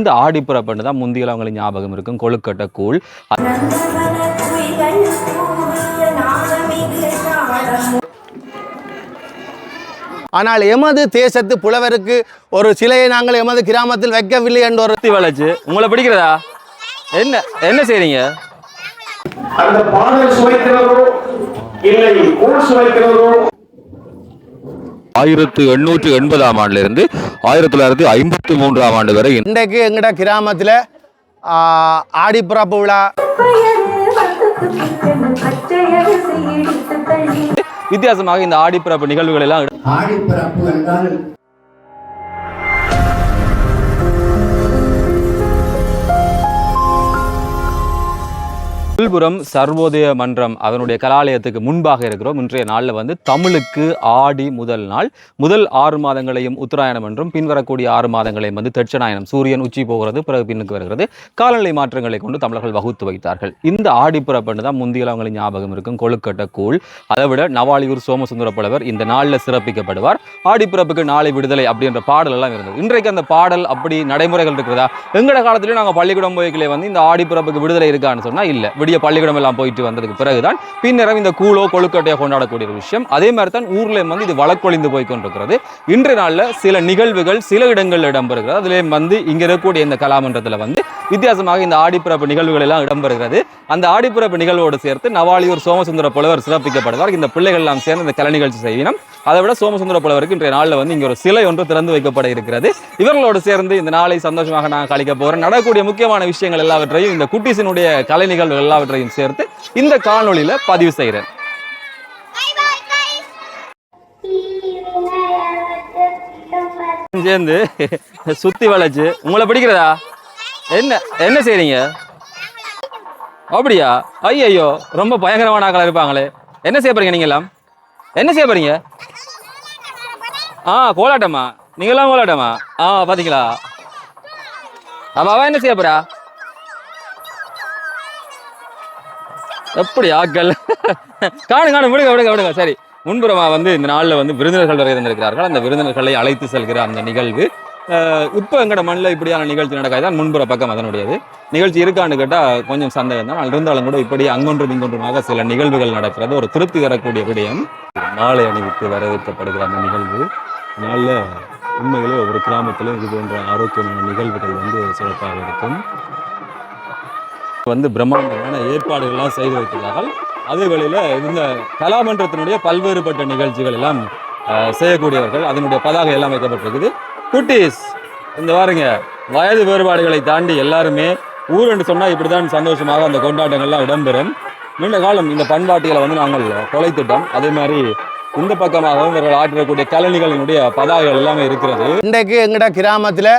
இந்த ஆடிப்புறப்பண்டு தான் முந்தியில் அவங்களுக்கு ஞாபகம் இருக்கும் கொழுக்கட்டை கூழ். ஆனால் எமது தேசத்து புலவருக்கு ஒரு சிலையை நாங்கள் எமது கிராமத்தில் வைக்கவில்லை என்ற ஒரு வளைச்சு உங்களை பிடிக்கிறதா? என்ன என்ன செய்றீங்க? அந்த பாடல் சுவைக்கிறதோ இல்லை கூழ் சுவைக்கிறதோ 1880ஆம் ஆண்டிலிருந்து 1953ஆம் ஆண்டு வரை இன்றைக்கு எங்கட கிராமத்தில் ஆடிப்புறப்பு விழா வித்தியாசமாக இந்த ஆடிப்பிறப்பு நிகழ்வுகள் எல்லாம் ஆடிப்பிறப்பு என்றால் விழுப்புரம் சர்வோதய மன்றம் அதனுடைய கலாலயத்துக்கு முன்பாக இருக்கிறோம். இன்றைய நாளில் வந்து தமிழுக்கு ஆடி முதல் நாள், முதல் 6 மாதங்களையும் உத்தராயணம் என்றும் பின்வரக்கூடிய 6 மாதங்களையும் வந்து தட்சணாயனம், சூரியன் உச்சி போகிறது, பிறகு பின்னுக்கு வருகிறது. காலநிலை மாற்றங்களை கொண்டு தமிழர்கள் வகுத்து வைத்தார்கள். இந்த ஆடிப்புறப்பண்டு தான் முந்தியில் அவங்களுக்கு ஞாபகம் இருக்கும் கொழுக்கட்டை கூழ். அதை விட நவாலியூர் சோமசுந்தர புலவர் இந்த நாளில் சிறப்பிக்கப்படுவார். ஆடிப்பிறப்புக்கு நாளை விடுதலை அப்படின்ற பாடல் எல்லாம் இருந்தது. இன்றைக்கு அந்த பாடல் அப்படி நடைமுறைகள் இருக்கிறதா? எங்கட காலத்திலேயே நாங்கள் பள்ளிக்கூடம் போய்களே வந்து இந்த ஆடிப்பிறப்புக்கு விடுதலை இருக்கான்னு சொன்னால் இல்லை. பள்ளிக்கூடம் எல்லாம் போயிட்டு வந்ததுக்கு பிறகுதான் பின்னரம் இந்த கூழோ கொழுக்கட்டையோ கொண்டாடக்கூடிய ஒரு விஷயம். அதே மாதிரி தான் ஊர்ல வந்து இது வழக்கொழிந்து போய் கொண்டிருக்கிறது. இன்றைய நாளில் சில நிகழ்வுகள் சில இடங்களில் இடம்பெறுகிறது. அதிலே வந்து இங்க இருக்கக்கூடிய இந்த கலாமன்றத்தில் வந்து வித்தியாசமாக இந்த ஆடிப்பிறப்பு நிகழ்வுகள் எல்லாம் இடம்பெறுகிறது. அந்த ஆடிப்பிறப்பு நிகழ்வோடு சேர்த்து நவாலியூர் சோமசுந்தர புலவர் சிறப்பிக்கப்படுவார். இந்த பிள்ளைகள் எல்லாம் சேர்ந்து இந்த கலை நிகழ்ச்சி செய்யணும். அதை விட சோமசுந்தர புலவருக்கு இன்றைய நாளில் வந்து இங்க ஒரு சிலை ஒன்று திறந்து வைக்கப்பட இருக்கிறது. இவர்களோடு சேர்ந்து இந்த நாளை சந்தோஷமாக நான் கழிக்க போறேன். நடக்கக்கூடிய முக்கியமான விஷயங்கள் எல்லாவற்றையும் இந்த குட்டீஸினுடைய கலை நிகழ்வுகள் எல்லாவற்றையும் சேர்த்து இந்த காணொளியில பதிவு செய்கிறேன். சேர்ந்து சுத்தி வளைச்சு உங்களை பிடிக்கிறதா? என்ன என்ன செய்றீங்க? அப்படியா? ஐயோ, ரொம்ப பயங்கரமான ஆக்களா இருப்பாங்களே. என்ன செய்ய போறீங்க? நீங்க எல்லாம் என்ன செய்ய போறீங்க? கோலாட்டமா? நீங்களாம் கோலாட்டமா? பாத்தீங்களா? அவ என்ன செய்ய போறா? எப்படி ஆக்கள் காணு விடுங்க விடுங்க விடுங்க. சரி, முன்புறமா வந்து இந்த நாளில் வந்து விருந்தினர்கள் வரை இருந்திருக்கிறார்கள். அந்த விருந்தினர்களை அழைத்து செல்கிற அந்த நிகழ்வு இப்போ எங்கட மண்ணில் இப்படியான நிகழ்ச்சி நடக்காது. முன்புற பக்கம் அதனுடையது நிகழ்ச்சி இருக்கான்னு கேட்டால் கொஞ்சம் சந்தேகம் தான். இருந்தாலும் கூட இப்படி அங்கொன்றும் இங்கொன்றுமாக சில நிகழ்வுகள் நடக்கிறது. ஒரு திருப்தி தரக்கூடிய விடயம். மாலை அணிவித்து வரவேற்கப்படுகிற அந்த நிகழ்வு நாளில் உண்மையிலே ஒரு கிராமத்தில் இது போன்ற ஆரோக்கியமான நிகழ்வுகள் வந்து சிறப்பாக இருக்கும். வந்து பிரம்மாண்டமான ஏற்பாடுகள்லாம் செய்து வைக்கிறார்கள். அதே வேளையில் இந்த கலாமன்றத்தினுடைய பல்வேறுபட்ட நிகழ்ச்சிகள் எல்லாம் செய்யக்கூடியவர்கள். அதனுடைய பதாகை எல்லாம் வைக்கப்பட்டிருக்குது. குட்டீஸ் இந்த பாருங்க, வயது வேறுபாடுகளை தாண்டி எல்லாருமே ஊர் என்று சொன்னால் இப்படிதான் சந்தோஷமாக அந்த கொண்டாட்டங்கள்லாம் இடம்பெறும். நீண்ட காலம் இந்த பண்பாட்டிகளை வந்து நாங்கள் தொலைத்துட்டோம். அதே மாதிரி இந்த பக்கமாகவும் இவர்கள் ஆற்றக்கூடிய கலைஞர்களினுடைய பதாகைகள் எல்லாமே இருக்கிறது. இன்றைக்கு எங்கட கிராமத்தில்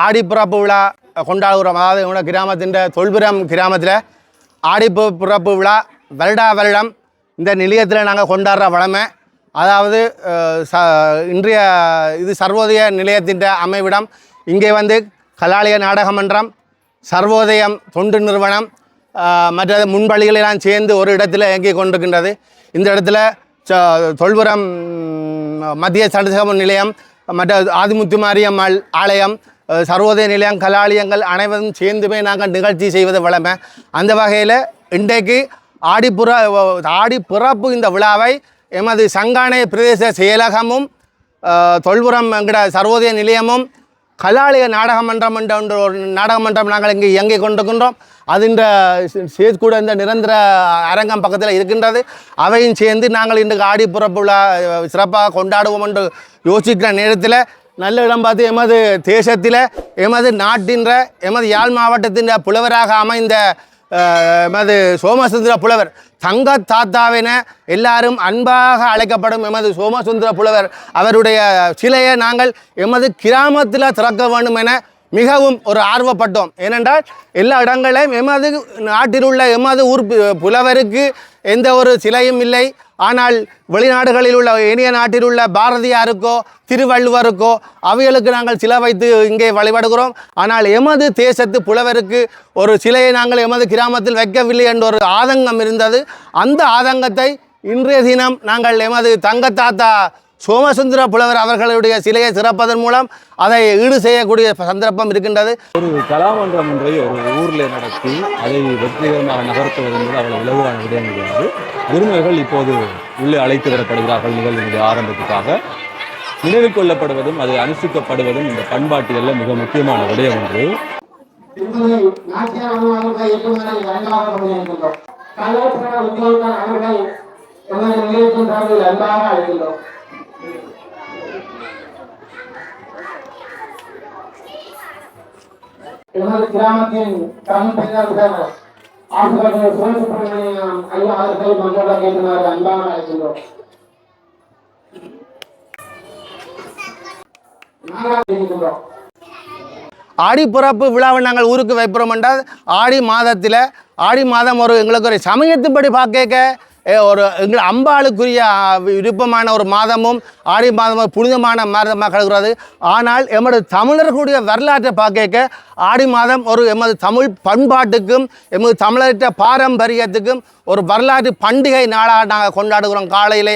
ஆடிப்புறப்பு விழா கொண்டாடுகிறோம். அதாவது எங்களோட கிராமத்தின் தொல்புரம் கிராமத்தில் ஆடிப்புறப்பு விழா வருடம் இந்த நிலையத்தில் நாங்கள் கொண்டாடுற வழமை. அதாவது இன்றைய இது சர்வோதய நிலையத்தின் அமைவிடம். இங்கே வந்து கலாலய நாடக மன்றம், சர்வோதயம் தொண்டு நிறுவனம், மற்ற முன்பள்ளிகளெல்லாம் சேர்ந்து ஒரு இடத்துல இயங்கி கொண்டிருக்கின்றது. இந்த இடத்துல தொல்புரம் மத்திய சடசக நிலையம், மற்ற ஆதிமுத்து மாரியம்மாள் ஆலயம், சர்வோதய நிலையம், கலாலயங்கள் அனைவரும் சேர்ந்துமே நாங்கள் நிகழ்ச்சி செய்வது வழமை. அந்த வகையில் இன்றைக்கு ஆடிப்பிறப்பு இந்த விழாவை எமது சங்கானை பிரதேச செயலகமும் தொல்புரம் என்கிற சர்வோதய நிலையமும் கலாலய நாடக மன்றம் என்ற ஒரு நாடக மன்றம் நாங்கள் இங்கே இயங்கிக் கொண்டிருக்கின்றோம். அது இந்த கூட இந்த நிரந்தர அரங்கம் பக்கத்தில் இருக்கின்றது. அவையும் சேர்ந்து நாங்கள் இன்றைக்கு ஆடிப்புறப்பு விழா சிறப்பாக கொண்டாடுவோம் என்று யோசிக்கிற நேரத்தில் நல்ல இடம் பார்த்து எமது தேசத்தில் எமது நாட்டின் எமது யாழ் மாவட்டத்தின் புலவராக அமைந்த எமது சோமசுந்தர புலவர் தங்க தாத்தாவென எல்லாரும் அன்பாக அழைக்கப்படும் எமது சோமசுந்தர புலவர் அவருடைய சிலையை நாங்கள் எமது கிராமத்தில் திறக்க வேண்டும் என மிகவும் ஒரு ஆர்வப்பட்டோம். ஏனென்றால் எல்லா இடங்களையும் எமது நாட்டில் உள்ள எமது ஊர் புலவருக்கு எந்த ஒரு சிலையும் இல்லை. ஆனால் வெளிநாடுகளில் உள்ள இனிய நாட்டில் உள்ள பாரதியாருக்கோ திருவள்ளுவருக்கோ அவைகளுக்கு நாங்கள் சிலை வைத்து இங்கே வழிபடுகிறோம். ஆனால் எமது தேசத்து புலவருக்கு ஒரு சிலையை நாங்கள் எமது கிராமத்தில் வைக்கவில்லை என்ற ஒரு ஆதங்கம் இருந்தது. அந்த ஆதங்கத்தை இன்றைய தினம் நாங்கள் எமது தங்கத்தாத்தா சோமசுந்தர புலவர் அவர்களுடைய சிலையை சிறப்பதன் மூலம் அதை ஈடு செய்யக்கூடிய சந்தர்ப்பம் இருக்கின்றது. ஒரு கலாமன்றம் ஒன்றை ஒரு ஊரில் நடத்தி அதை வெற்றிகரமாக நகர்த்துவது என்பது அவ்வளவு இலகுவான விடயம் கிடையாது. விருந்தினர்கள் இப்போது உள்ளே அழைத்து வரப்படுகிறார்கள். நிகழ்வினுடைய ஆரம்பத்துக்காக நினைவில் கொள்ளப்படுவதும் அதை அனுஷ்டிக்கப்படுவதும் இந்த பண்பாட்டியல்ல மிக முக்கியமான விடயம் ஒன்று. எமது கிராமத்தின் தலைமையாளர் ஆசிரியர் சிவசுப்பிரமணியம் ஐயா அவர்கள் மங்கள கேட்டுமாறு அன்பாக அழைக்கின்றோம். ஆடிப்பிறப்பு விழாவை நாங்கள் ஊருக்கு வைக்கிறோம் என்றால் ஆடி மாதம் ஒரு எங்களுக்கு ஒரு சமயத்துப்படி பார்க்க ஒரு எங்கள் அம்பாளுக்குரிய விருப்பமான ஒரு மாதமும் ஆடி மாதமும் புனிதமான மாதமாக கருதுகிறது. ஆனால் எமது தமிழர்களுடைய வரலாற்றை பார்க்க ஆடி மாதம் ஒரு எமது தமிழ் பண்பாட்டுக்கும் எமது தமிழர்கிட்ட பாரம்பரியத்துக்கும் ஒரு வரலாற்று பண்டிகை நாளாக நாங்கள் கொண்டாடுகிறோம். காலையிலே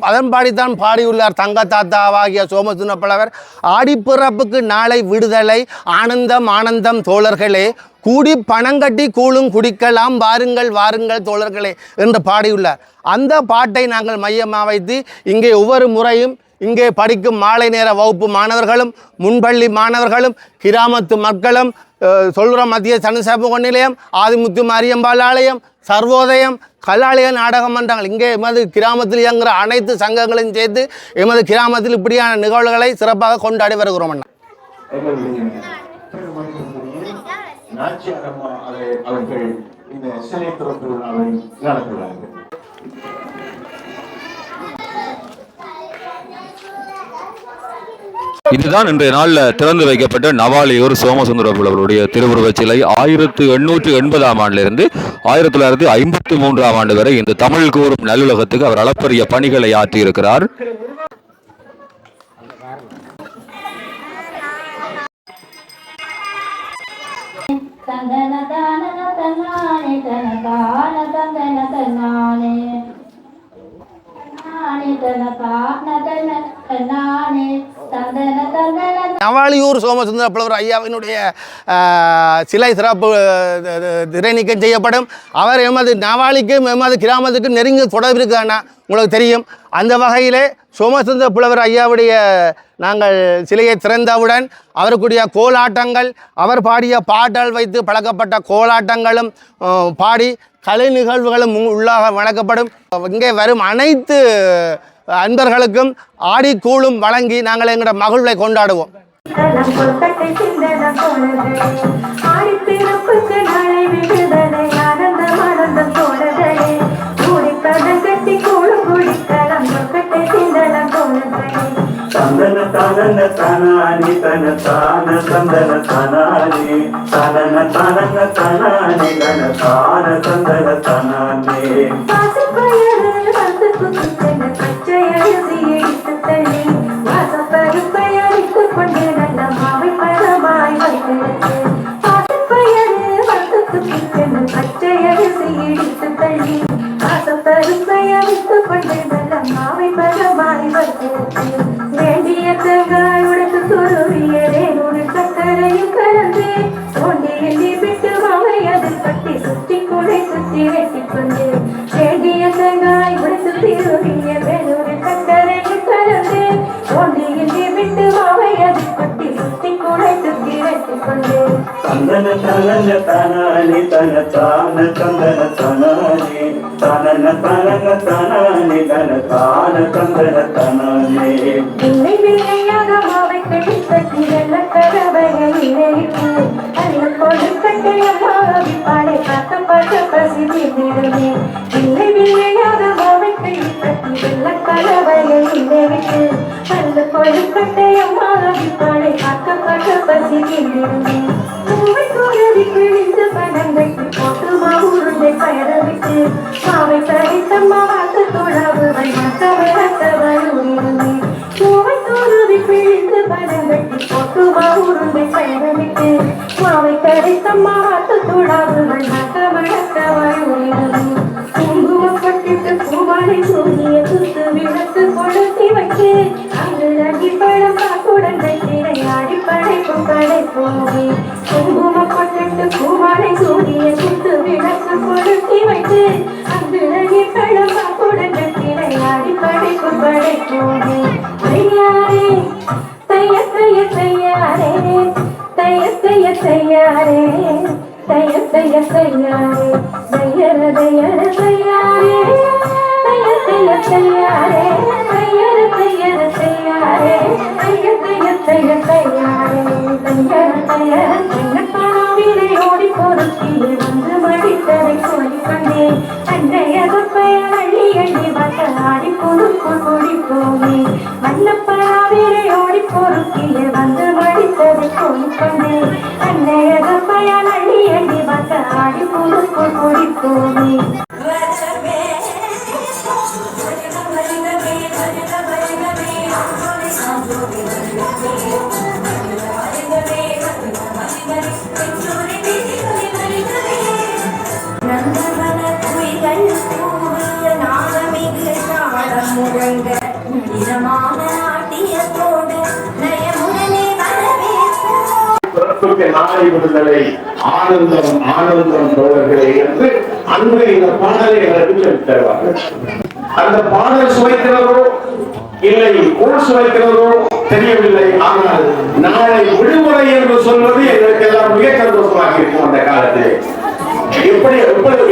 அதன்பாடித்தான் பாடியுள்ளார் தங்கத்தாத்தாவாகிய சோமசுந்தர புலவர். ஆடிப்பிறப்புக்கு நாளை விடுதலை ஆனந்தம் ஆனந்தம் தோழர்களே, கூடி பணங்கட்டி கூழும் குடிக்கலாம் வாருங்கள் வாருங்கள் தோழர்களே என்று பாடியுள்ளார். அந்த பாட்டை நாங்கள் மையமாக வைத்து இங்கே ஒவ்வொரு முறையும் இங்கே படிக்கும் மாலை நேர வகுப்பு மாணவர்களும் முன்பள்ளி மாணவர்களும் கிராமத்து மக்களும் சொல்கிற மத்திய சனசமூக நிலையம் ஆதிமுத்து மாரியம்பாள் ஆலயம் சர்வோதயம் கலாலய நாடக மன்றங்கள் இங்கே எமது கிராமத்தில் இயங்குகிற அனைத்து சங்கங்களையும் சேர்த்து எமது கிராமத்தில் இப்படியான நிகழ்வுகளை சிறப்பாக கொண்டாடி வருகிறோம். நாச்சியார் அம்மா அவர்கள் இந்த சிலை திறப்பு விழாவை நடத்துகிறார்கள். இதுதான் இன்றைய நாளில் திறந்து வைக்கப்பட்ட நவாலியூர் சோமசுந்தர புலவருடைய திருவுருவச் சிலை. 1880ஆம் ஆண்டிலிருந்து 1953ஆம் ஆண்டு வரை இந்த தமிழ் கூறும் நல்லுலகத்துக்கு அவர் அளப்பரிய பணிகளை ஆற்றியிருக்கிறார். நவாலியூர் சோமசுந்தர புலவர் ஐயாவினுடைய சிலை சிறப்பு திரைநீக்கம் செய்யப்படும். அவர் எமது நவாலிக்கும் எமது கிராமத்துக்கும் நெருங்கிய தொடர்பு இருக்கானா உங்களுக்கு தெரியும். அந்த வகையிலே சோமசுந்தர புலவர் ஐயாவுடைய நாங்கள் சிலையை திறந்தவுடன் அவருக்குரிய கோலாட்டங்கள் அவர் பாடிய பாடல் வைத்து பழக்கப்பட்ட கோலாட்டங்களும் பாடி கலை நிகழ்வுகளும் உள்ளாக வழங்கப்படும். இங்கே வரும் அனைத்து அன்பர்களுக்கும் ஆடி கூழும் வழங்கி நாங்கள் எங்களோட மகிழ்வை கொண்டாடுவோம். தந்தன தனன தனானி தன தான தந்தன தனானி தனன தனன தனானி தன தான தந்தன தனானி வாசப்பயரு வந்ததுக்குத்தன பச்சையரிசி எடுத்து தள்ளி வாசப்பருப்பையரித்து கொண்டு நல்ல மாவை பழமாய் வைத்திருக்கு. வாசப்பயரு வந்ததுக்குத்தன பச்சையரிசி எடுத்து தள்ளி வாசப்பருப்பையரித்து கொண்டு நல்ல மாவை பழமாய் வைத்திருக்கு. வேண்டிய தங்காய் உடைத்து துருவியதே நூறு சக்கரையும் கலந்து தோண்டியில் விட்டு மாவை அதில் பட்டி சுற்றி கூடை சுற்றி வெட்டிக் கொண்டு வேண்டிய தங்காய் உடைத்து திருவியதே நூறு சக்கரையும் கலந்து தோண்டியில் விட்டு மாவை அதில் பட்டி சுற்றி கூடை சுற்றி வெட்டிக் கொண்டு தந்தன தனன தனானி தன தான தந்தன தனானி தனன தனன தனானி தன தான தந்தன தனானி இல்லை வில்லையாக மாவை கடிப்பட்டி வெள்ள கதவையை இணைத்து அல்ல கொடுக்கட்டை அம்மாவி பாடை பார்க்க பார்க்க பசி தீர்ந்திடுமே. இல்லை வில்லையாக மாவை கடிப்பட்டி வெள்ள கதவையை இணைத்து அல்ல கொடுக்கட்டை அம்மாவி பாடை பார்க்க பார்க்க பசி தீர்ந்திடுமே. பூவை தோழவி கிழிந்து பணங்கட்டி போட்டு மாவுருண்டை பயணவிட்டு மாவை கடித்தம்மா வாக்கு தோழாவுவை மக்க விளக்கவருமே. பூவை தோழவி கிழிந்து பணங்கட்டி போட்டு மாவுருண்டை பயணவிட்டு மாவை கடித்தம்மா வாக்கு தோழாவுவை மக்க விளக்கவருமே. குங்குமப்பட்டிட்டு பூவாடை சூரிய சுத்து விளக்கு கொளுத்தி வைத்து அங்குலகி பழம் பாக்குடன் வைத்திரையாடி படைக்கும் படைப்போமே குங்கும கொண்டு பூமாலை சூடிய குத்து விளக்கு கொளுத்தி வைத்து அங்குலகி பழம் பாக்குடன் வைத்திரையாடி படைக்கும் படைப்போமே தையாரே தைய தைய தையாரே தைய தைய தையாரே தைய தைய தையாரே தையர தையர தையாரே தைய தைய தையாரே தையர தையர தையாரே தைய தைய தைய தையாரே தையர தையர தையத்தாவிலே ஓடி பொறுத்தியே வந்து மடித்ததை சொல்லிக்கொண்டே அன்றையது பெயர் அள்ளி அள்ளி வந்த ஆடி பொறுப்புள் குடிப்போமே வண்ணப்பராவிலே ஓடி பொறுத்தியே வந்து மடித்ததை சொல்லிக்கொண்டே அன்றையது பெயர் அள்ளி அள்ளி வந்த ஆடி பொறுப்புள் குடிப்போமே நாளை விடுதலை ஆனந்தம் ஆனந்தம் தோழர்களே என்று அன்று இந்த பாடலை எனக்கு சொல்லித் தருவார்கள். அந்த பாடல் சுவைக்கிறதோ இல்லை ஊர் சுவைக்கிறதோ தெரியவில்லை. ஆனால் நாளை விடுமுறை என்று சொல்வது எங்களுக்கு எல்லாம் மிக சந்தோஷமாக இருக்கும். அந்த காலத்தில் எப்படி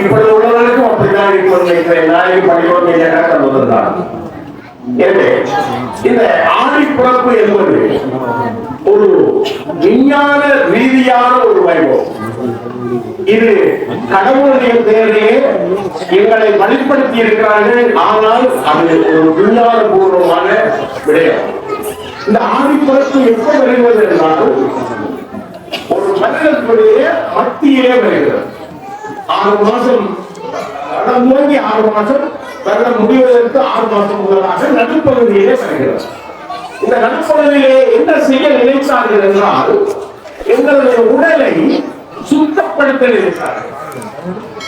இப்பொழுது உள்ளவர்களுக்கும் அப்படித்தான் இருக்கும். நாளை பள்ளிக்கூடம் முதல்தான். எனவே இந்த ஆடிப்பிறப்பு என்பது ஒரு விஞ்ஞான ரீதியான ஒரு வைபவம். இது கடவுளுடைய பெயரிலே எங்களை வழிப்படுத்தி இருக்கிறார்கள். ஆனால் அது ஒரு விஞ்ஞான பூர்வமான விடயம். இந்த ஆடிப்பிறப்பு எப்ப வருகிறது என்றால் ஒரு மனிதனுடைய மத்தியிலே வருகிறது. 6 மாசம் துவங்கி 6 மாசம் வருடம் முடிவதற்கு 6 மாசம் முதலாக நடுப்பகுதியிலே வருகிறது. இந்த நடுப்பகுதியிலே என்ன செய்ய நினைத்தார்கள் என்றால் எங்களுடைய உடலை சுத்தப்படுத்த நினைத்தார்கள்.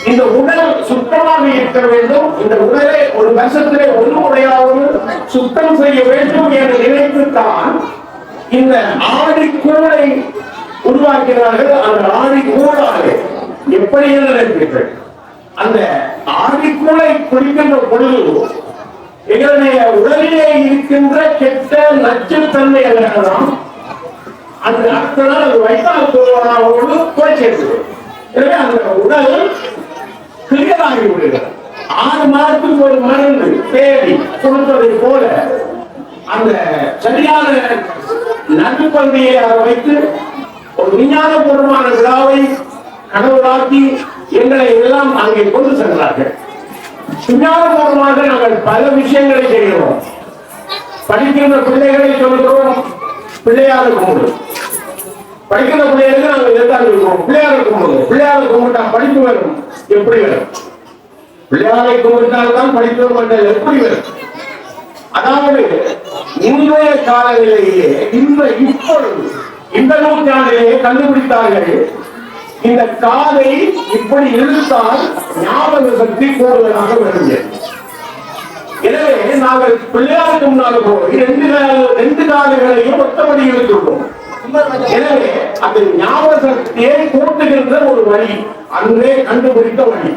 இந்த உடல் சுத்தமாக இருக்க வேண்டும். இந்த உடலை ஒரு வருஷத்திலே ஒரு முறையாவது சுத்தம் செய்ய வேண்டும் என்று நினைத்துத்தான் இந்த ஆடிக்கூடை உருவாக்கினார்கள். அந்த ஆடிக்கூடாக எப்படி நினைப்பீர்கள்? அந்த ஆடிக்கூடை குடிக்கின்ற பொழுது எங்களுடைய உடலிலே இருக்கின்ற கெட்ட நச்சுத்தன்மை எல்லாம் அந்த அடுத்த நாள் அது வைத்தால் போவதோடு போய் சேர்ந்தது. எனவே அந்த உடல் கிளியர் ஆகி விடுகிறது. 6 மாதத்துக்கு ஒரு மருந்து தேடி கொடுப்பதை போல அந்த சரியான நடுப்பகுதியை அதை வைத்து ஒரு விஞ்ஞானபூர்வமான விழாவை கடவுளாக்கி எங்களை எல்லாம் அங்கே கொண்டு சென்றார்கள். விஞ்ஞானபூர்வமாக நாங்கள் பல விஷயங்களை செய்கிறோம். படிக்கின்ற பிள்ளைகளை சொல்கிறோம் பிள்ளையார கும்பிடு. படிக்கிற பிள்ளைகளுக்கு நாங்கள் எதிர்த்தான் இருக்கிறோம் பிள்ளையார கும்பிடு. பிள்ளையார கும்பிட்டா படிப்பு வரும். எப்படி வரும்? பிள்ளையாரை கும்பிட்டால்தான் படிப்பு வரும். எப்படி வரும்? அதாவது இன்றைய காலநிலையிலே இப்பொழுது இந்த நூற்றாண்டிலேயே கண்டுபிடித்தார்கள். இந்த காதை இப்படி இழுத்தால் ஞாபக சக்தி கூடுதலாக வருகிறது. எனவே நாங்கள் பிள்ளையாருக்கு முன்னால போய் 2 காதுகளையும் ஒத்தபடி இழுத்துள்ளோம். எனவே அந்த ஞாபக சக்தியை கூட்டுகின்ற ஒரு வழி அன்றே கண்டுபிடித்த வழி.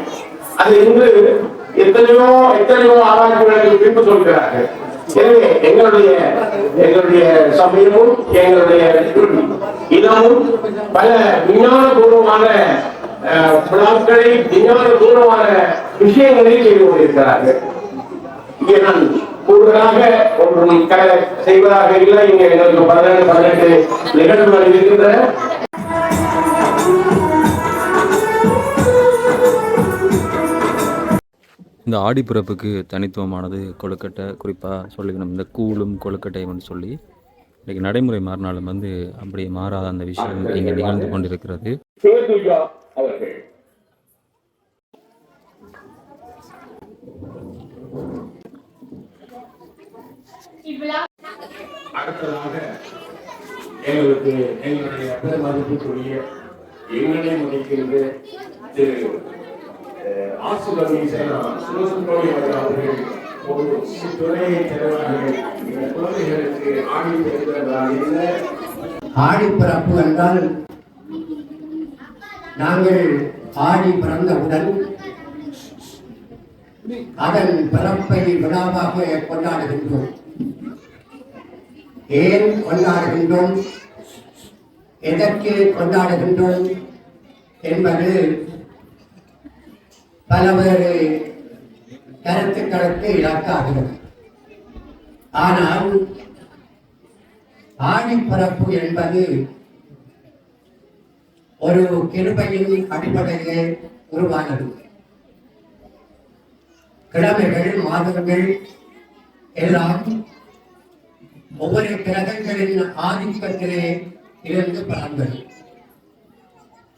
அது இன்று எத்தனையோ ஆராய்ச்சிகளுக்கு பின்பு சொல்கிறார்கள். எனவே எங்களுடைய சமயமும் எங்களுடைய இனமும் பல விஞ்ஞானபூர்வமான விழாக்களை விஞ்ஞானபூர்வமான விஷயங்களை செய்து கொண்டிருக்கிறார்கள். இங்கே நான் கூடுதலாக ஒன்றும் செய்வதாக இல்லை. இங்கே எங்களுக்கு 18 நிகழ்வுகள் இருக்கின்றன. இந்த ஆடிப்பிறப்புக்கு தனித்துவமானது கொழுக்கட்டை. குறிப்பாக சொல்லிக்கணும் இந்த கூழும் கொழுக்கட்டையும் சொல்லி இன்றைக்கி நடைமுறை மாறினாலும் அப்படியே மாறாத அந்த விஷயம் இங்கே நிகழ்ந்து கொண்டிருக்கிறது. அடுத்ததாக எங்களுடைய மதிப்புக்குரிய எங்களை முடிக்கின்ற திரு ஆசுரவி சேனா சிவசுப்ரமணியம் அவர்கள் ஒரு துறையை தருவார்கள். இந்த குழந்தைகளுக்கு ஆடி பெறுவதால் இல்லை. ஆடிப்பிறப்பு என்றால் நாங்கள் ஆடி பிறந்தவுடன் அதன் பிறப்பை விழாவாக கொண்டாடுகின்றோம். ஏன் கொண்டாடுகின்றோம், எதற்கு கொண்டாடுகின்றோம் என்பது பலவேறு கருத்துக்களுக்கு இலக்காகிறது. ஆனால் ஆடிப்பிறப்பு என்பது ஒரு கிருபையின் அடிப்படையிலே உருவானது. கிழமைகள், மாதங்கள் எல்லாம் ஒவ்வொரு கிரகங்களின் ஆதிக்கத்திலே இருந்து பிறந்தது.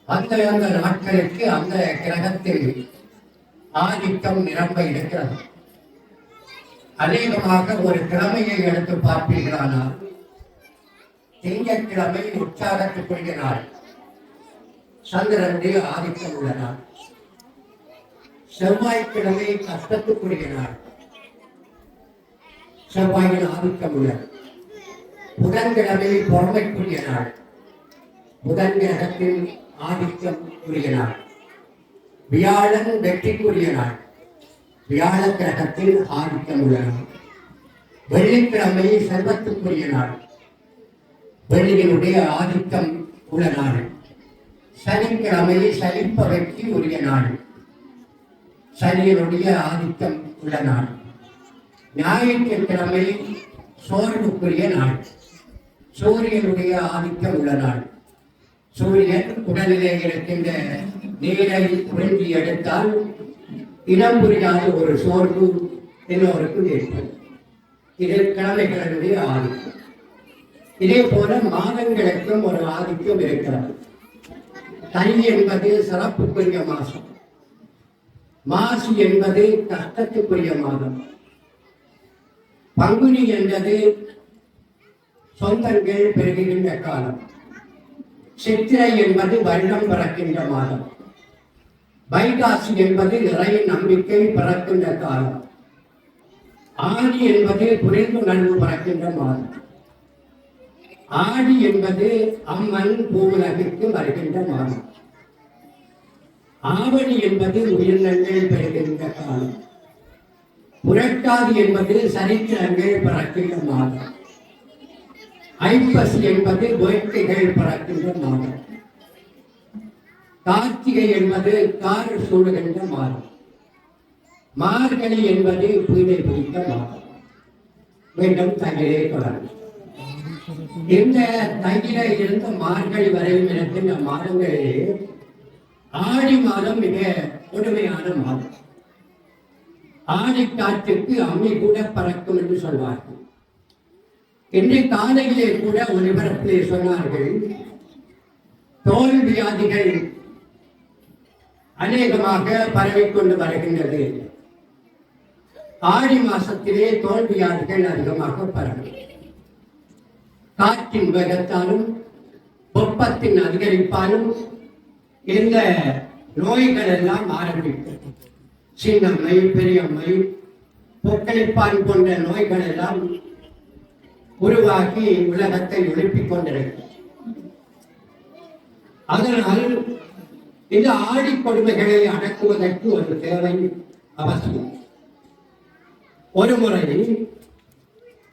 அந்த நாட்களுக்கு அந்த கிரகத்தில் ஆதிக்கம் நிரம்ப இருக்கிறது. அநேகமாக ஒரு கிழமையை எடுத்து பார்ப்பீர்களானால் திங்கட்கிழமை உற்சாகத்துக்குரிய நாள், சந்திரனுடைய ஆதிக்கம் உள்ள நாள். செவ்வாய்க்கிழமை கஷ்டத்துக்குரிய நாள், செவ்வாயின் ஆதிக்கம் உள்ளது. புதன்கிழமை பொறுமைக்குரிய நாள், புதன் கிரகத்தின் ஆதிக்கம் உரிய நாள். வியாழன் வெற்றிக்குரிய நாள், வியாழ கிரகத்தில் ஆதிக்கம் உள்ள நாள். வெள்ளிக்கிழமை செல்வத்துக்குரிய நாள், வெள்ளியினுடைய ஆதிக்கம் உள்ள நாள். சனிக்கிழமை சலிப்பவைக்கு உரிய நாள், சனியினுடைய ஆதிக்கம் உள்ள நாள். ஞாயிற்றுக்கிழமை சோர்வுக்குரிய நாள், சூரியனுடைய ஆதிக்கம் உள்ள நாள். சூரியன் உடலிலே இருக்கின்ற நீரை உறிஞ்சி எடுத்தால் இடம் புரியாத ஒரு சோர்வு எல்லோருக்கு ஏற்படும். இது கிழமைகளுடைய ஆதிக்கம். இதே போல மாதங்களுக்கும் ஒரு ஆதிக்கம் இருக்கிறது. தை என்பது சிறப்புக்குரிய மாசம், மாசி என்பது கஷ்டத்துக்குரிய மாதம், பங்குனி என்பது சொந்தங்கள் பெருகின்ற காலம், சித்திரை என்பது வருடம் பிறக்கின்ற மாதம், வைகாசி என்பது இறை நம்பிக்கை பிறக்கின்ற காலம், ஆடி என்பது புரிந்துணர்வு பிறக்கின்ற மாதம், ஆடி என்பது அம்மன் பூவுலகிற்கு வருகின்ற மாதம், ஆவணி என்பது உயிரினங்கள் பெறுகின்ற காலம், புரட்டாதி என்பது சரித்திரங்கள் பிறக்கின்ற மாதம், ஐப்பசி என்பது வேட்கைகள் பிறக்கின்ற மாதம், கார்த்திகை என்பது கார் சூடுகின்ற மாதம், மார்கழி என்பது பீடை பிடித்த மாதம். மீண்டும் தையிலே தொடரும். இந்த தையில இருந்து மார்கழி வரையும் இருக்கின்ற மாதங்களிலே ஆடி மாதம் மிக கொடுமையான மாதம். ஆடி காற்றுக்கு அம்மி கூட பறக்கும் என்று சொல்வார்கள். இன்று காலையிலே கூட ஒளிபரப்பிலே சொன்னார்கள், தோல் வியாதிகள் அநேகமாக பரவிக்கொண்டு வருகின்றது. ஆடி மாசத்திலே தோல் வியாதிகள் அதிகமாக பரவும். காற்றின் வேகத்தாலும் வெப்பத்தின் அதிகரிப்பாலும் இந்த நோய்கள் எல்லாம் ஆரம்பிக்கும். சின்னம்மை, பெரியம்மை, பொக்களிப்பான் போன்ற நோய்கள் எல்லாம் உருவாக்கி உலகத்தை எழுப்பிக் கொண்டிருக்கும். அதனால் இந்த ஆடி கொடுமைகளை அடக்குவதற்கு ஒரு தேவை அவசியம். ஒரு முறை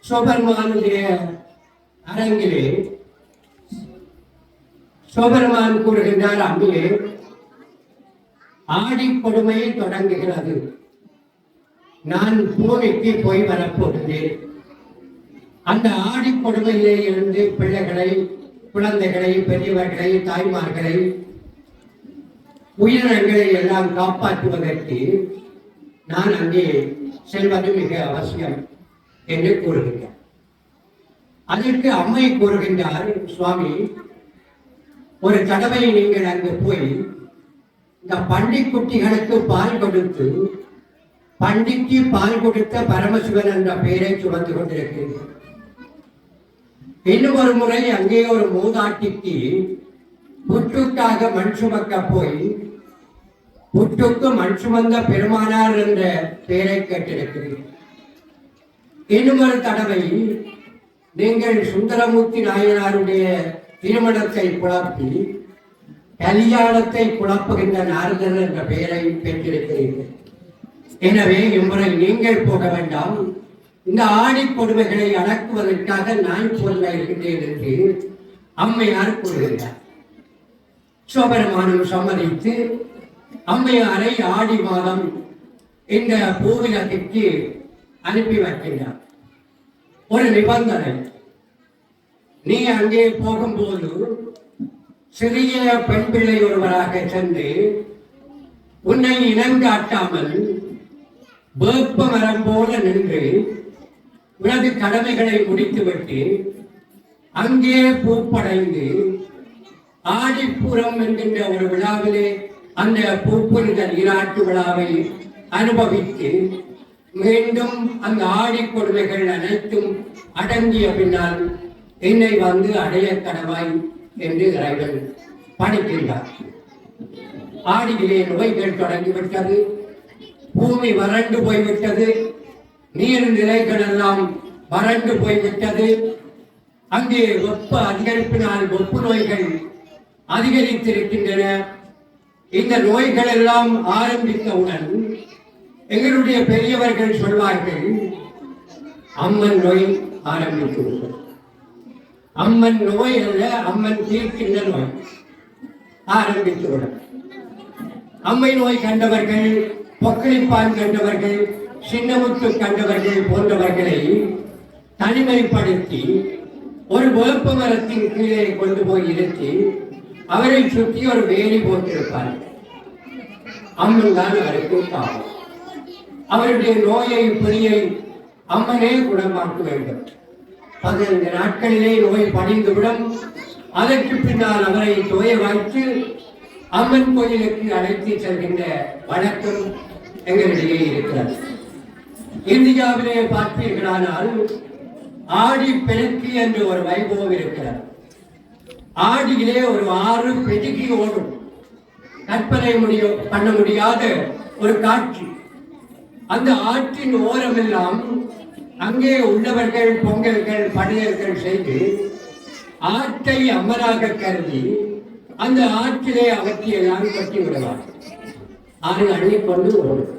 சோபர்மானுடைய அரங்கிலே சோபர்மான் கூறுகின்றார், அங்கே ஆடி கொடுமை தொடங்குகிறது, நான் பூமிக்கு போய் வரப்போகிறேன். அந்த ஆடி கொடுமையிலே இருந்து பிள்ளைகளை, குழந்தைகளை, பெரியவர்களை, தாய்மார்களை, உயிரினங்களை எல்லாம் காப்பாற்றுவதற்கு நான் அங்கே செல்வது மிக அவசியம் என்று கூறுகின்றார். அதற்கு அம்மை கூறுகின்றார், சுவாமி, ஒரு தடவை நீங்கள் அங்கு போய் இந்த பண்டிக்குட்டிகளுக்கு பால் கொடுத்து, பண்டிக்கு பால் கொடுத்த பரமசிவன் என்ற பெயரை சுமந்து கொண்டிருக்கிறீர்கள். இன்னும் ஒரு முறை அங்கே ஒரு மூதாட்டிக்கு புற்றுக்காக மண் சுமக்க போய் புற்றுக்கு மண் சுமந்த பெருமானார் என்ற பெயரை கேட்டிருக்கிறீர்கள். இன்னும் ஒரு தடவை நீங்கள் சுந்தரமூர்த்தி நாயனாருடைய திருமணத்தை குழப்பி கல்யாணத்தை குழப்புகின்ற நாரதர் என்ற பெயரை பெற்றிருக்கிறீர்கள். எனவே இம்முறை நீங்கள் போக வேண்டாம், இந்த ஆடி கொடுமைகளை அடக்குவதற்காக நான் சொல்ல இருக்கின்றேன் என்று அம்மையார் கூறுகிறார். சிவபெருமானும் சம்மதித்து அம்மையாரை ஆடி மாதம் இந்த பூவிலகிற்கு அனுப்பி வைக்கின்றார். ஒரு நிபந்தனை, நீ அங்கே போகும்போது சிறிய பெண் பிள்ளை ஒருவராக சென்று உன்னை இனங்காட்டாமல் வேப்ப மரம் போல நின்று உனது கடமைகளை முடித்துவிட்டு அங்கே பூப்படைந்து ஆடிப்பூரம் என்கின்ற ஒரு விழாவிலே அந்த பூப்புனித நீராட்டு விழாவை அனுபவித்து மீண்டும் அந்த ஆடி கொடுமைகள் அனைத்தும் அடங்கிய பின்னால் என்னை வந்து அடைய கடவாய் என்று இறைவன் பணிக்கின்றார். ஆடியிலே நோய்கள் தொடங்கிவிட்டது, பூமி வறண்டு போய்விட்டது, நீர் நிலைகள் எல்லாம் வறண்டு போய்விட்டது. அங்கே வெப்ப அதிகரிப்பினால் வெப்பு நோய்கள் அதிகரித்திருக்கின்றன. இந்த நோய்கள் எல்லாம் ஆரம்பித்தவுடன் எங்களுடைய பெரியவர்கள் சொல்வார்கள், அம்மன் நோய் ஆரம்பித்துள்ளது. அம்மன் நோய் அல்ல, அம்மன் தீர்க்கின்ற நோய் ஆரம்பித்துள்ளது. அம்மை நோய் கண்டவர்கள், பொக்களிப்பான் கண்டவர்கள், சின்னமுத்து கண்டவர்கள் போன்றவர்களை தனிமைப்படுத்தி ஒரு வேப்ப மரத்தின் கீழே கொண்டு போய் இருத்தி அவரை சுற்றி ஒரு வேலி போட்டிருப்பார்கள். அம்மன் தான் அவருக்கு காவல். அவருடைய நோயை பிரியை அம்மனே குணமாக்க வேண்டும். 15 நாட்களிலே நோய் படிந்துவிடும். அதற்கு பின்னால் அவரை தோய வைத்து அம்மன் கோயிலுக்கு அழைத்து செல்கின்ற வழக்கம் எங்களிடையே இருக்கிறது. இந்தியாவிலே பார்ப்பீர்களானால் ஆடி பெருக்கி என்று ஒரு வைபவம் இருக்கிறது. ஆடியிலே ஒரு 6 பெருக்கி ஓடும். கற்பனை பண்ண முடியாத ஒரு காட்சி. அந்த ஆற்றின் ஓரமெல்லாம் அங்கே உள்ளவர்கள் பொங்கல்கள் படையல்கள் செய்து ஆற்றை அம்மனாக கருதி அந்த ஆற்றிலே அவற்றையெல்லாம் கட்டி விடுவார். ஆறு அள்ளிக்கொண்டு ஓடும்.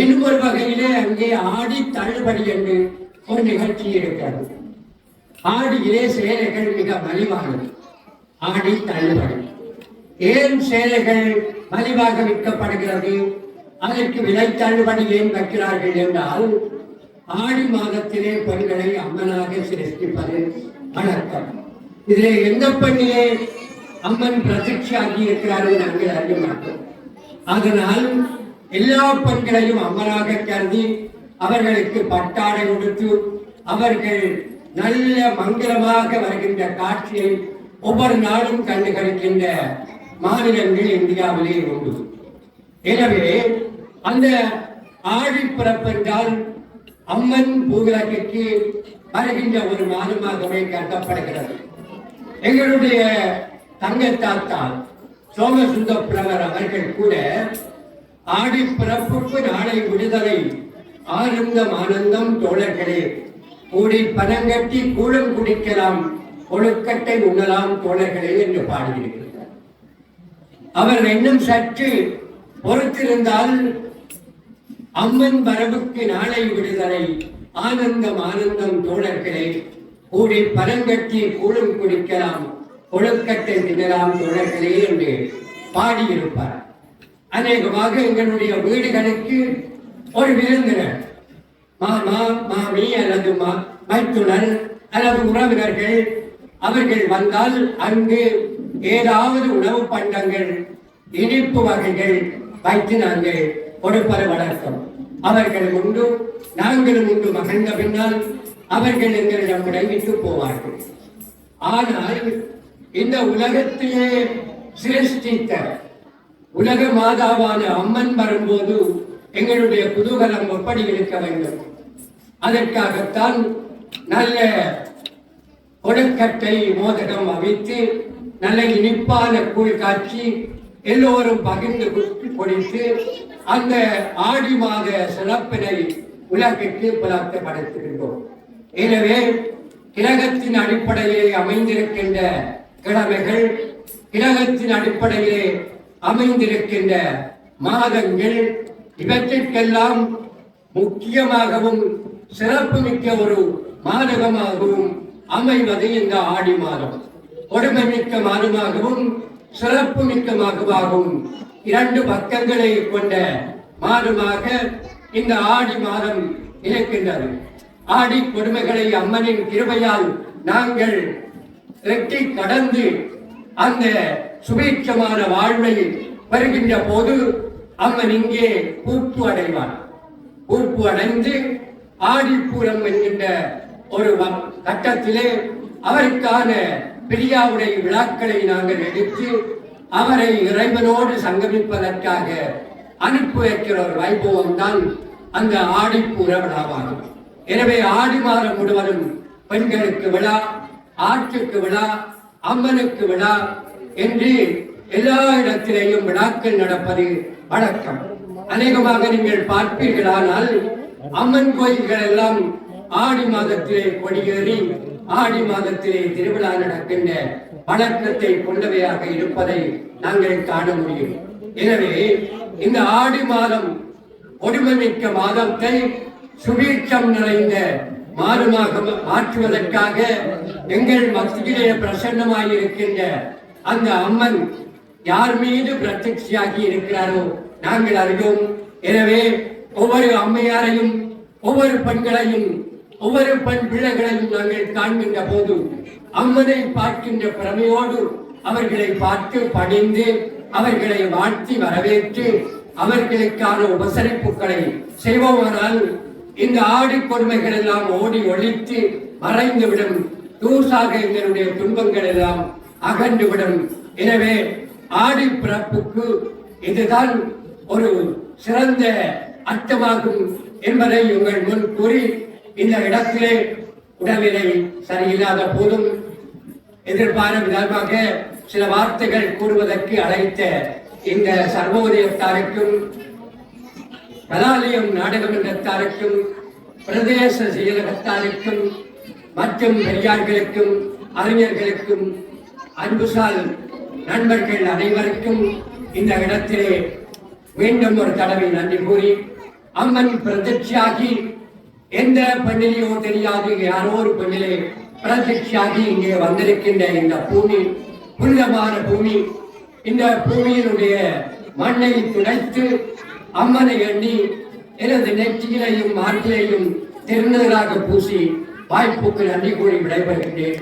இன்னும் ஒரு வகையிலே அங்கே ஆடி தள்ளுபடி என்று ஒரு நிகழ்ச்சி இருக்கிறது. ஆடியிலே சேலைகள் மிக மலிவானது. ஆடி தள்ளுபடி. ஏன் சேலைகள் மலிவாக விற்கப்படுகிறது, அதற்கு விலை தள்ளுபடி ஏன் வைக்கிறார்கள் என்றால், ஆடி மாதத்திலே பெண்களை அம்மனாக சிருஷ்டிப்பது வழக்கம். இதிலே எந்த பெண்ணிலே அம்மன் பிரதிஷ்டாகி இருக்கிறார்கள் நாங்கள் அறிய மாட்டோம். அதனால் எல்லா பெண்களையும் அம்மனாக கருதி அவர்களுக்கு பட்டாடை கொடுத்து அவர்கள் நல்ல மங்களமாக வருகின்ற காட்சியை ஒவ்வொரு நாளும் கண்டுகளிக்கின்ற மாநிலங்கள் இந்தியாவிலே உண்டு. எனவே அந்த ஆடி பிறப்பென்றால் அம்மன் பூவிலகிற்கு வருகின்ற ஒரு மாதமாகவே கருதப்படுகிறது. எங்களுடைய தங்கத்தாத்தா சோமசுந்த புலவர் அவர்கள் கூட ஆடி பிறப்புக்கு நாளை விடுதலை, ஆனந்தம் ஆனந்தம் தோழர்களே, கூடி பனங்கட்டி கூடம் குடிக்கலாம், கொழுக்கட்டை உண்ணலாம் தோழர்களே என்று பாடியிருக்கிறார். அவர் இன்னும் சற்று பொறுத்திருந்தால் அம்மன் வரவுக்கு நாளை விடுதலை, ஆனந்தம் ஆனந்தம் தோழர்களே, கூடி பனங்கட்டி கூடம் குடிக்கலாம், கொழுக்கட்டை தின்னலாம் தோழர்களே என்று பாடியிருப்பார். அநேகமாக எங்களுடைய வீடுகளுக்கு ஒரு விருந்தினர், மாமா மாமி அல்லது மைத்துனர் அல்லது உறவினர்கள் அவர்கள் வந்தால் அங்கு ஏதாவது உணவு பண்டங்கள், இனிப்பு வகைகள் வைத்து நாங்கள் கொடுப்பது வழக்கம். அவர்கள் உண்டு, நாங்களும் உண்டு மகிழ்ந்த பின்னால் அவர்கள் எங்களிடம் விடைவிட்டு போவார்கள். ஆனால் இந்த உலகத்திலே சிருஷ்டித்த உலக மாதாவான அம்மன் வரும்போது எங்களுடைய குதூகலம் எப்படி இருக்க வேண்டும்? அதற்காகத்தான் நல்ல கொழுக்கட்டை மோதகம் அவித்து நல்ல இனிப்பான கூழ் காட்சி எல்லோரும் பகிர்ந்து குடித்து அந்த ஆடி மாத சிறப்பினை உலகிற்கு புலப்படுத்துகின்றோம். எனவே கிரகத்தின் அடிப்படையிலே அமைந்திருக்கின்ற கிழமைகள், கிரகத்தின் அடிப்படையிலே அமைந்திருக்கின்ற மாதங்கள், இவற்றிற்கெல்லாம் முக்கியமாகவும் சிறப்புமிக்க ஒரு மாதகமாகவும் அமைவது இந்த ஆடி மாதம். கொடுமைமிக்க மாதமாகவும் சிறப்புமிக்க மாதமாகவும் இரண்டு பக்கங்களை கொண்ட மாதமாக இந்த ஆடி மாதம் இருக்கின்றது. ஆடி கொடுமைகளை அம்மனின் கிருபையால் நாங்கள் வெற்றி கடந்து அந்த சுபீட்சமான வாழ்வை வருகின்ற போது அம்மன் இங்கே பூப்பு அடைவார். பூப்பு அடைந்து ஆடிப்பூரம் என்கின்ற ஒரு கட்டத்திலே அவருக்கான பிரியாவுடைய விழாக்களை நாங்கள் எடுத்து அவரை இறைவனோடு சங்கமிப்பதற்காக அனுப்பி வைக்கிற ஒரு வைபவம் தான் அந்த ஆடிப்பூர விழாவாகும். எனவே ஆடி மாதம் முழுவதும் பெண்களுக்கு விழா, ஆற்றுக்கு விழா, அம்மனுக்கு விழா என்று எல்லா இடத்திலேயும் விழாக்கள் நடப்பது வழக்கம். அநேகமாக நீங்கள் பார்ப்பீர்களானால் அம்மன் கோயில்கள் எல்லாம் ஆடி மாதத்திலே கொடியேறி ஆடி மாதத்திலே திருவிழா நடக்கின்ற வழக்கத்தை கொண்டவையாக இருப்பதை நாங்கள் காண முடியும். எனவே இந்த ஆடி மாதம் கொடுமைமிக்க மாதத்தை சுபீட்சம் நிறைந்த மாதமாக மாற்றுவதற்காக எங்கள் மத்தியிலே பிரசன்னமாயிருக்கின்ற அந்த அம்மன் யார் மீது பிரத்யட்சியாகி இருக்கிறாரோ நாங்கள் அறிவோம். எனவே ஒவ்வொரு அம்மையாரையும், ஒவ்வொரு பெண்களையும், ஒவ்வொரு பெண் பிள்ளைகளையும் நாங்கள் காண்கின்ற போது அம்மனை பார்க்கின்ற பிரமையோடு அவர்களை பார்த்து பணிந்து அவர்களை வாழ்த்தி வரவேற்று அவர்களுக்கான உபசரிப்புகளை செய்வோமானால் இந்த ஆடி கொடுமைகள் எல்லாம் ஓடி ஒழித்து மறைந்துவிடும். தூசாக எங்களுடைய துன்பங்கள் எல்லாம் அகன்றுவிடும். எனவே ஆடி பிறப்புக்கு இதுதான் ஒரு சிறந்த அர்த்தமாகும் என்பதை உங்கள் முன் கூறி, இந்த இடத்திலே உடல்நிலை சரியில்லாத போதும் எதிர்பாராத விதமாக சில வார்த்தைகள் கூறுவதற்கு அழைத்த இந்த சர்வோதயத்தாருக்கும், கலாலயம் நாடகமன்றத்தாருக்கும், பிரதேச செயலகத்தாருக்கும் மற்றும் பெரியார்களுக்கும் அறிஞர்களுக்கும் அன்புசால் நண்பர்கள் அனைவருக்கும் இந்த இடத்திலே மீண்டும் ஒரு தடவை நன்றி கூறி, அம்மன் பிரத்யட்சியாகி எந்த பெண்ணிலையோ தெரியாது யாரோ ஒரு பெண்ணிலே பிரத்யட்சியாகி இங்கே வந்திருக்கின்ற இந்த பூமி புனிதமான பூமி. இந்த பூமியினுடைய மண்ணை துடைத்து அம்மனை எண்ணி எனது நெற்றியிலையும் மார்பிலையும் திருநீராக பூசி வாய்ப்புக்கு நன்றி கூறி விடைபெறுகின்றேன்.